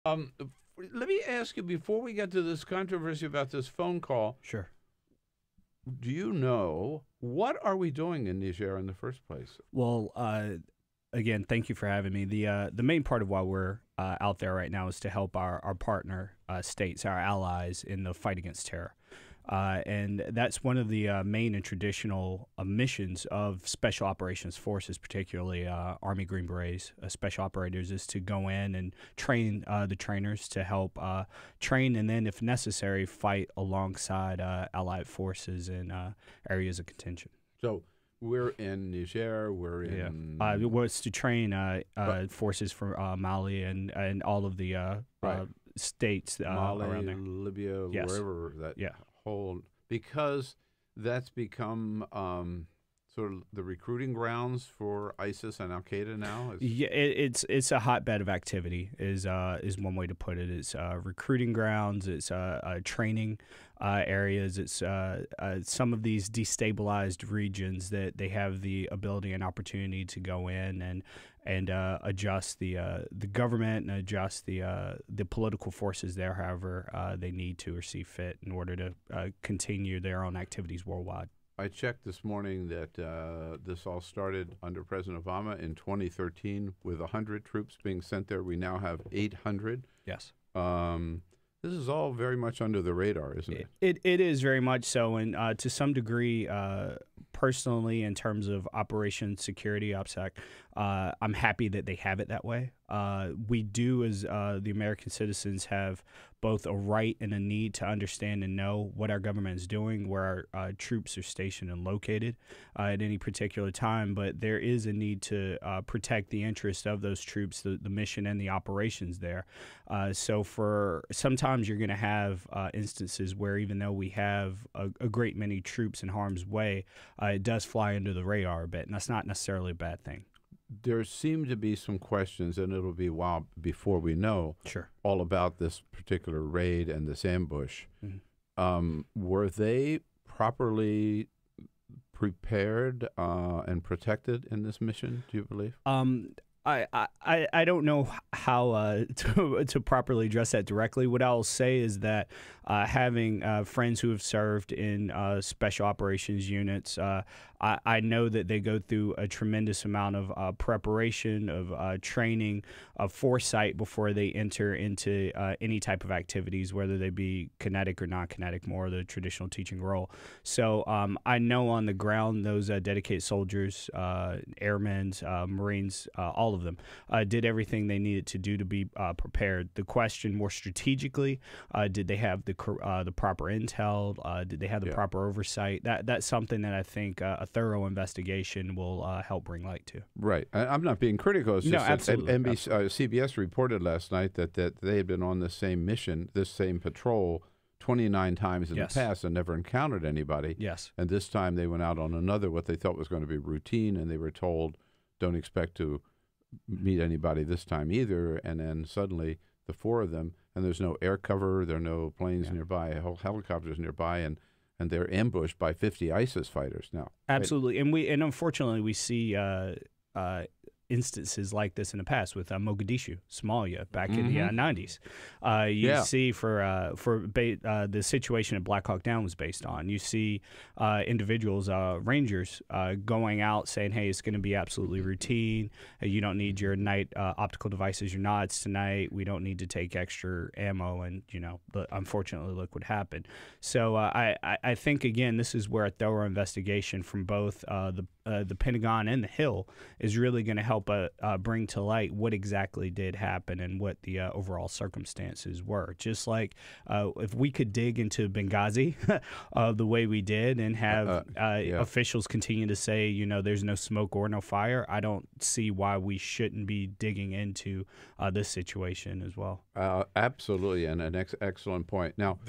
Let me ask you, before we get to this controversy about this phone call, Sure. do you know what are we doing in Niger in the first place? Well, again, thank you for having me. The main part of why we're out there right now is to help our partner states, our allies, in the fight against terror. And that's one of the main and traditional missions of Special Operations Forces, particularly Army Green Berets, special operators, is to go in and train the trainers to help train and then, if necessary, fight alongside Allied forces in areas of contention. So we're in Niger, we're in... was to train forces from Mali and all of the states Mali, around there. Libya, Yes. wherever that whole... Because that's become sort of the recruiting grounds for ISIS and Al-Qaeda now? Yeah, it's a hotbed of activity is one way to put it. It's recruiting grounds, it's training areas, it's some of these destabilized regions that they have the ability and opportunity to go in and adjust the government and adjust the political forces there, however they need to or see fit in order to continue their own activities worldwide. I checked this morning that this all started under President Obama in 2013 with 100 troops being sent there. We now have 800. Yes. This is all very much under the radar, isn't it? It is very much so, and to some degree, personally, in terms of Operation Security OPSEC, I'm happy that they have it that way. We do, as the American citizens, have both a right and a need to understand and know what our government is doing, where our troops are stationed and located at any particular time. But there is a need to protect the interest of those troops, the mission and the operations there. So for sometimes you're going to have instances where even though we have a great many troops in harm's way, it does fly under the radar a bit, and that's not necessarily a bad thing. There seem to be some questions, and it'll be a while before we know all about this particular raid and this ambush. Mm-hmm. Were they properly prepared and protected in this mission, do you believe? I don't know how to properly address that directly. What I'll say is that having friends who have served in special operations units, I know that they go through a tremendous amount of preparation, of training, of foresight before they enter into any type of activities, whether they be kinetic or non-kinetic, more the traditional teaching role. So I know on the ground those dedicated soldiers, airmen, Marines, all of them did everything they needed to do to be prepared. The question more strategically, did they have the proper intel? Did they have the proper oversight? That's something that I think a thorough investigation will help bring light to. Right. I'm not being critical. It's just absolutely. CBS reported last night that they had been on the same mission, this same patrol, 29 times in the past and never encountered anybody. Yes. And this time they went out on another, what they thought was going to be routine, and they were told, don't expect to meet anybody this time either. And then suddenly the four of them, and there's no air cover, there are no planes nearby, helicopters nearby, and they're ambushed by 50 ISIS fighters now. Absolutely. Right? And unfortunately we see instances like this in the past with Mogadishu, Somalia, back in the 90s. You see for the situation that Black Hawk Down was based on. You see individuals, Rangers, going out saying, "Hey, it's going to be absolutely routine. You don't need your night optical devices, your nods tonight. We don't need to take extra ammo." And unfortunately, look what happened. So I think again, this is where a thorough investigation from both the Pentagon and the Hill is really going to help bring to light what exactly did happen and what the overall circumstances were. Just like if we could dig into Benghazi the way we did and have officials continue to say, there's no smoke or no fire, I don't see why we shouldn't be digging into this situation as well. Absolutely, and an excellent point. Now,